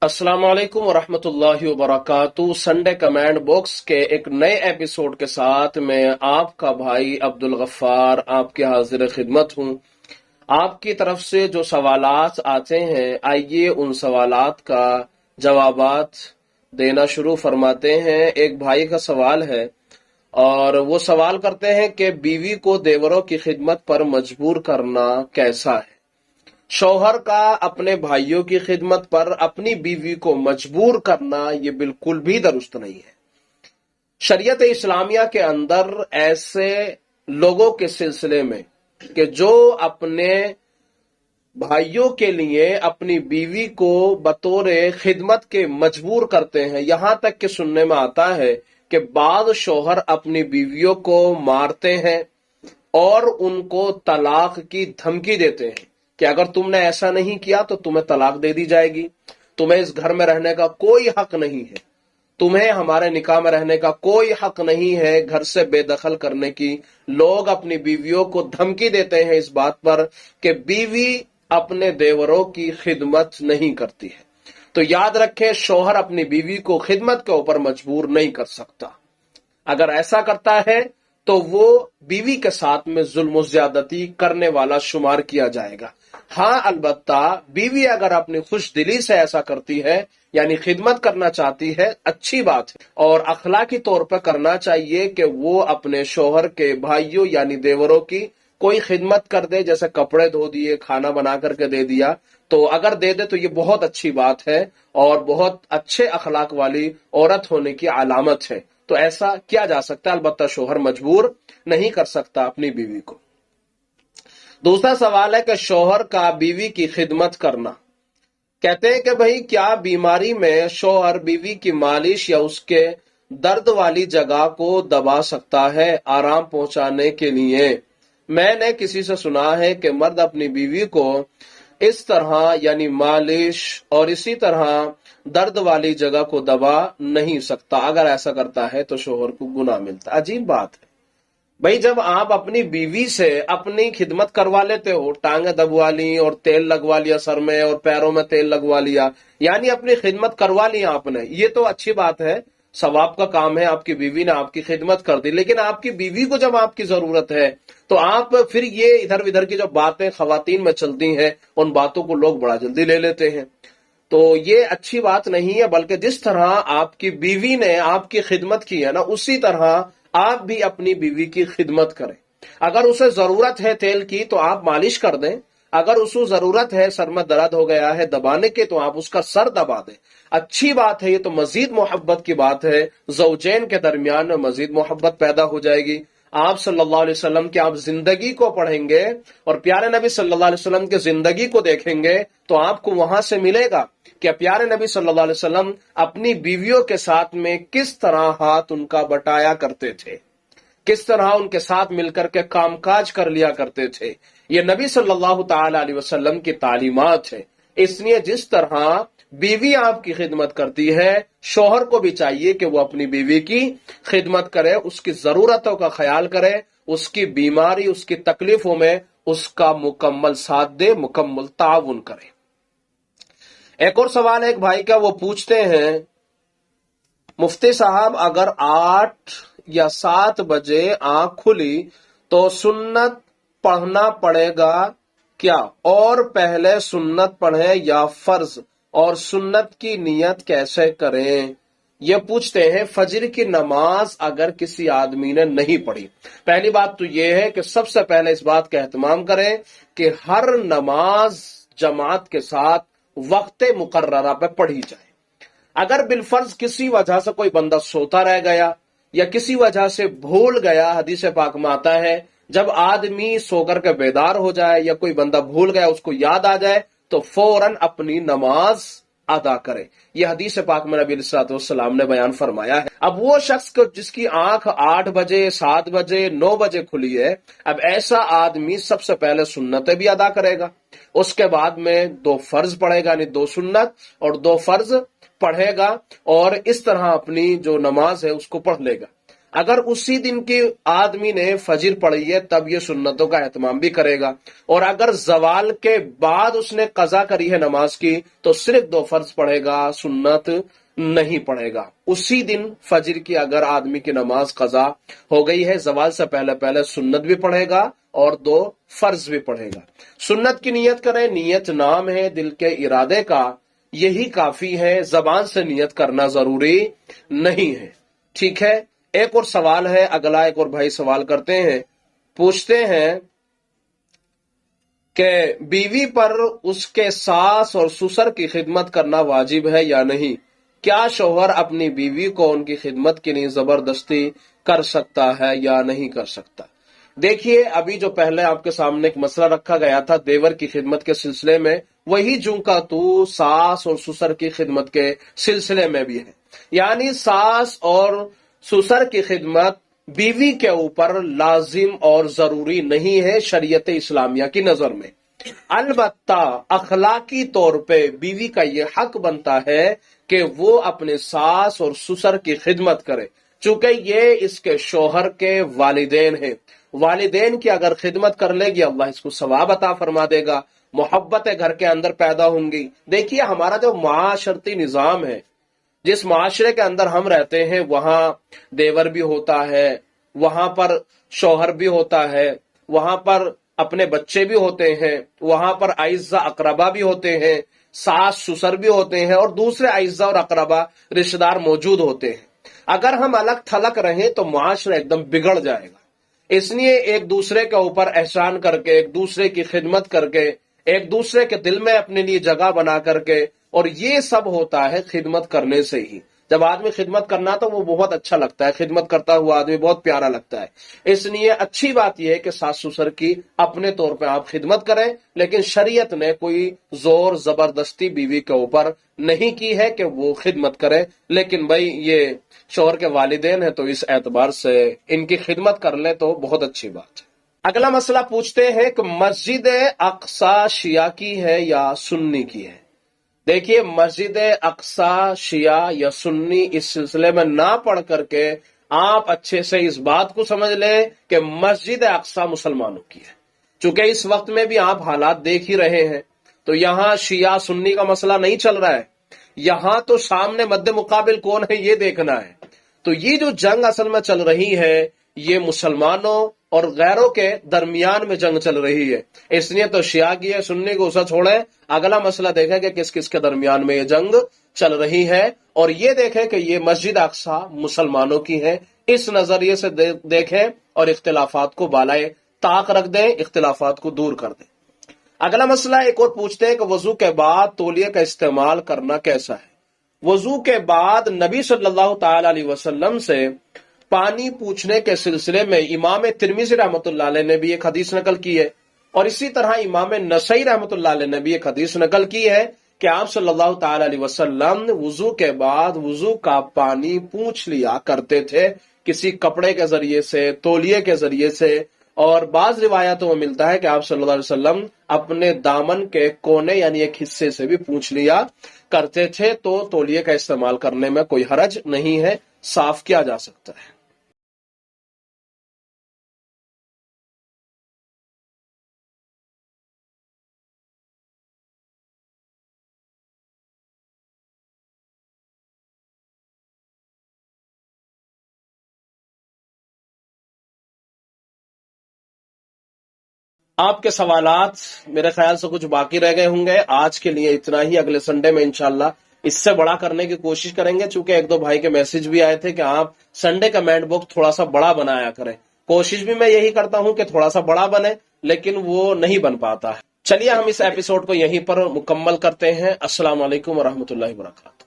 अस्सलाम वालेकुम वरहमतुल्लाहि वबरकातु। संडे कमेंट बॉक्स के एक नए एपिसोड के साथ मैं आपका भाई अब्दुल गफ्फार आपके हाजिर खिदमत हूँ। आपकी तरफ से जो सवालात आते हैं, आइए उन सवालात का जवाबात देना शुरू फरमाते हैं। एक भाई का सवाल है और वो सवाल करते हैं कि बीवी को देवरों की खिदमत पर मजबूर करना कैसा है। शौहर का अपने भाइयों की खिदमत पर अपनी बीवी को मजबूर करना ये बिल्कुल भी दुरुस्त नहीं है। शरीयत इस्लामिया के अंदर ऐसे लोगों के सिलसिले में कि जो अपने भाइयों के लिए अपनी बीवी को बतौर खिदमत के मजबूर करते हैं, यहां तक कि सुनने में आता है कि बाद शौहर अपनी बीवियों को मारते हैं और उनको तलाक की धमकी देते हैं कि अगर तुमने ऐसा नहीं किया तो तुम्हें तलाक दे दी जाएगी, तुम्हें इस घर में रहने का कोई हक नहीं है, तुम्हें हमारे निकाह में रहने का कोई हक नहीं है, घर से बेदखल करने की। लोग अपनी बीवियों को धमकी देते हैं इस बात पर कि बीवी अपने देवरों की खिदमत नहीं करती है। तो याद रखें, शौहर अपनी बीवी को खिदमत के ऊपर मजबूर नहीं कर सकता। अगर ऐसा करता है तो वो बीवी के साथ में जुल्म ज्यादती करने वाला शुमार किया जाएगा। हाँ, अलबत्ता बीवी अगर अपनी खुश दिली से ऐसा करती है, यानी खिदमत करना चाहती है, अच्छी बात है और अखलाकी तौर पर करना चाहिए कि वो अपने शौहर के भाइयों यानी देवरों की कोई खिदमत कर दे, जैसे कपड़े धो दिए, खाना बना करके दे दिया। तो अगर दे दे तो ये बहुत अच्छी बात है और बहुत अच्छे अखलाक वाली औरत होने की अलामत है। तो ऐसा किया जा सकता है, अलबत्ता शौहर मजबूर नहीं कर सकता अपनी बीवी को। दूसरा सवाल है कि शौहर का बीवी की खिदमत करना। कहते हैं कि भाई, क्या बीमारी में शौहर बीवी की मालिश या उसके दर्द वाली जगह को दबा सकता है आराम पहुंचाने के लिए। मैंने किसी से सुना है कि मर्द अपनी बीवी को इस तरह यानी मालिश और इसी तरह दर्द वाली जगह को दबा नहीं सकता। अगर ऐसा करता है तो शौहर को गुनाह मिलता। अजीब बात है भाई, जब आप अपनी बीवी से अपनी खिदमत करवा लेते हो, टांगे दबवा ली और तेल लगवा लिया सर में और पैरों में तेल लगवा लिया, यानी अपनी खिदमत करवा ली आपने, ये तो अच्छी बात है, सवाब का काम है, आपकी बीवी ने आपकी खिदमत कर दी। लेकिन आपकी बीवी को जब आपकी जरूरत है तो आप फिर ये इधर उधर की जो बातें खवातीन में चलती हैं, उन बातों को लोग बड़ा जल्दी ले लेते हैं। तो ये अच्छी बात नहीं है, बल्कि जिस तरह आपकी बीवी ने आपकी खिदमत की है ना, उसी तरह आप भी अपनी बीवी की खिदमत करें। अगर उसे जरूरत है तेल की तो आप मालिश कर दें, अगर उसको जरूरत है सर में दर्द हो गया है दबाने के तो आप उसका सर दबा दें। अच्छी बात है, ये तो मजीद मोहब्बत की बात है, ज़ौजैन के दरमियान में मजीद मोहब्बत पैदा हो जाएगी। आप सल्लल्लाहु अलैहि वसल्लम की आप जिंदगी को पढ़ेंगे और प्यारे नबी सल्लल्लाहु अलैहि वसल्लम की जिंदगी को देखेंगे तो आपको वहां से मिलेगा कि प्यारे नबी सल्लल्लाहु अलैहि वसल्लम अपनी बीवियों के साथ में किस तरह हाथ उनका बटाया करते थे, किस तरह उनके साथ मिलकर के कामकाज कर लिया करते थे। ये नबी सल्लल्लाहु ताला अलैहि वसल्लम की तालीमात है। इसलिए जिस तरह बीवी आपकी खिदमत करती है, शौहर को भी चाहिए कि वो अपनी बीवी की खिदमत करे, उसकी जरूरतों का ख्याल करे, उसकी बीमारी उसकी तकलीफों में उसका मुकम्मल साथ दे, मुकम्मल ताउन करे। एक और सवाल है एक भाई का, वो पूछते हैं, मुफ्ती साहब अगर 8 या 7 बजे आंख खुली तो सुन्नत पढ़ना पड़ेगा क्या, और पहले सुन्नत पढ़े या फर्ज, और सुन्नत की नियत कैसे करें। ये पूछते हैं फजर की नमाज अगर किसी आदमी ने नहीं पढ़ी। पहली बात तो ये है कि सबसे पहले इस बात का एहतमाम करें कि हर नमाज जमात के साथ वक्त मुकर्ररा पे पढ़ी जाए। अगर बिलफर्ज किसी वजह से कोई बंदा सोता रह गया या किसी वजह से भूल गया, हदीस पाक में आता है जब आदमी सोकर के बेदार हो जाए या कोई बंदा भूल गया उसको याद आ जाए तो फौरन अपनी नमाज अदा करे। यह हदीस पाक में नबी सल्लल्लाहु अलैहि वसल्लम ने बयान फरमाया है। अब वो शख्स को जिसकी आंख 8 बजे 7 बजे 9 बजे खुली है, अब ऐसा आदमी सबसे पहले सुन्नतें भी अदा करेगा, उसके बाद में 2 फर्ज पढ़ेगा, यानी 2 सुन्नत और 2 फर्ज पढ़ेगा और इस तरह अपनी जो नमाज है उसको पढ़ लेगा। اگر اسی دن کی آدمی نے فجر پڑھی ہے تب یہ سنتوں کا اہتمام بھی کرے گا، اور اگر زوال کے بعد اس نے قضا کری ہے نماز کی تو صرف 2 فرض پڑھے گا، سنت نہیں پڑھے گا۔ اسی دن فجر کی اگر آدمی کی نماز قضا ہو گئی ہے، زوال سے پہلے پہلے سنت بھی پڑھے گا اور 2 فرض بھی پڑھے گا۔ سنت کی نیت کریں، نیت نام ہے دل کے ارادے کا، یہی کافی ہے، زبان سے نیت کرنا ضروری نہیں ہے۔ ٹھیک ہے، ایک اور سوال ہے، اگلا ایک اور بھائی سوال کرتے ہیں، پوچھتے ہیں کہ بیوی پر اس کے ساس اور سسر کی خدمت کرنا واجب ہے یا نہیں؟ کیا شوہر اپنی بیوی کو ان کی خدمت کے لیے زبردستی کر سکتا ہے یا نہیں کر سکتا؟ دیکھیے، ابھی جو پہلے آپ کے سامنے ایک مسئلہ رکھا گیا تھا دیور کی خدمت کے سلسلے میں، وہی جوں کا تو ساس اور سسر کی خدمت کے سلسلے میں بھی ہے۔ یعنی ساس اور سسر کی خدمت بیوی کے اوپر لازم اور ضروری نہیں ہے شریعت اسلامیہ کی نظر میں، البتہ اخلاقی طور پہ بیوی کا یہ حق بنتا ہے کہ وہ اپنے ساس اور سسر کی خدمت کرے، چونکہ یہ اس کے شوہر کے والدین ہیں۔ والدین کی اگر خدمت کر لے گی اللہ اس کو ثواب عطا فرما دے گا، محبت گھر کے اندر پیدا ہوں گی۔ دیکھیے، ہمارا جو معاشرتی نظام ہے، جس معاشرے کے اندر ہم رہتے ہیں، وہاں دیور بھی ہوتا ہے، وہاں پر شوہر بھی ہوتا ہے، وہاں پر اپنے بچے بھی ہوتے ہیں، وہاں پر اعزا اقربا بھی ہوتے ہیں، ساس سسر بھی ہوتے ہیں، اور دوسرے اعزا اور اقربا رشتہ دار موجود ہوتے ہیں۔ اگر ہم الگ تھلگ رہیں تو معاشرہ ایک دم بگڑ جائے گا۔ اس لیے ایک دوسرے کے اوپر احسان کر کے، ایک دوسرے کی خدمت کر کے، ایک دوسرے کے دل میں اپنے لیے جگہ بنا کر کے، اور یہ سب ہوتا ہے خدمت کرنے سے ہی۔ جب آدمی خدمت کرنا تو وہ بہت اچھا لگتا ہے، خدمت کرتا ہوا آدمی بہت پیارا لگتا ہے۔ اس لیے اچھی بات یہ ہے کہ ساس سسر کی اپنے طور پہ آپ خدمت کریں، لیکن شریعت نے کوئی زور زبردستی بیوی کے اوپر نہیں کی ہے کہ وہ خدمت کرے، لیکن بھائی یہ شوہر کے والدین ہیں تو اس اعتبار سے ان کی خدمت کر لے تو بہت اچھی بات ہے۔ اگلا مسئلہ پوچھتے ہیں کہ مسجد اقصی شیعہ کی ہے یا سنی کی ہے؟ دیکھیے، مسجد اقصی شیعہ یا سنی اس سلسلے میں نہ پڑھ کر کے آپ اچھے سے اس بات کو سمجھ لیں کہ مسجد اقصی مسلمانوں کی ہے، چونکہ اس وقت میں بھی آپ حالات دیکھ ہی رہے ہیں۔ تو یہاں شیعہ سنی کا مسئلہ نہیں چل رہا ہے، یہاں تو سامنے مد مقابل کون ہے یہ دیکھنا ہے۔ تو یہ جو جنگ اصل میں چل رہی ہے، یہ مسلمانوں اور غیروں کے درمیان میں جنگ چل رہی ہے۔ اس لیے تو شیعہ کی ہے، سنی کو اسے چھوڑیں، اگلا مسئلہ دیکھیں کہ کس کس کے درمیان میں یہ جنگ چل رہی ہے، اور یہ دیکھیں کہ یہ مسجد اقصی مسلمانوں کی ہے۔ اس نظریے سے دیکھیں اور اختلافات کو بالائے طاق رکھ دیں، اختلافات کو دور کر دیں۔ اگلا مسئلہ ایک اور پوچھتے ہیں کہ وضو کے بعد تولیے کا استعمال کرنا کیسا ہے؟ وضو کے بعد نبی صلی اللہ تعالی علیہ وسلم سے پانی پوچھنے کے سلسلے میں امام ترمذی رحمۃ اللہ علیہ نے بھی ایک حدیث نقل کی ہے، اور اسی طرح امام نسائی رحمۃ اللہ علیہ نے بھی ایک حدیث نقل کی ہے کہ آپ صلی اللہ تعالی علیہ وسلم وضو کے بعد وضو کا پانی پوچھ لیا کرتے تھے، کسی کپڑے کے ذریعے سے، تولیے کے ذریعے سے، اور بعض روایتوں میں ملتا ہے کہ آپ صلی اللہ علیہ وسلم اپنے دامن کے کونے یعنی ایک حصے سے بھی پوچھ لیا کرتے تھے۔ تو تولیے کا استعمال کرنے میں کوئی حرج نہیں ہے، صاف کیا جا سکتا ہے۔ آپ کے سوالات میرے خیال سے کچھ باقی رہ گئے ہوں گے، آج کے لیے اتنا ہی، اگلے سنڈے میں انشاءاللہ اس سے بڑا کرنے کی کوشش کریں گے، چونکہ ایک دو بھائی کے میسج بھی آئے تھے کہ آپ سنڈے کمنٹ باکس تھوڑا سا بڑا بنایا کریں۔ کوشش بھی میں یہی کرتا ہوں کہ تھوڑا سا بڑا بنے، لیکن وہ نہیں بن پاتا ہے۔ چلیے ہم اس ایپیسوڈ کو یہیں پر مکمل کرتے ہیں۔ السلام علیکم ورحمۃ اللہ وبرکاتہ۔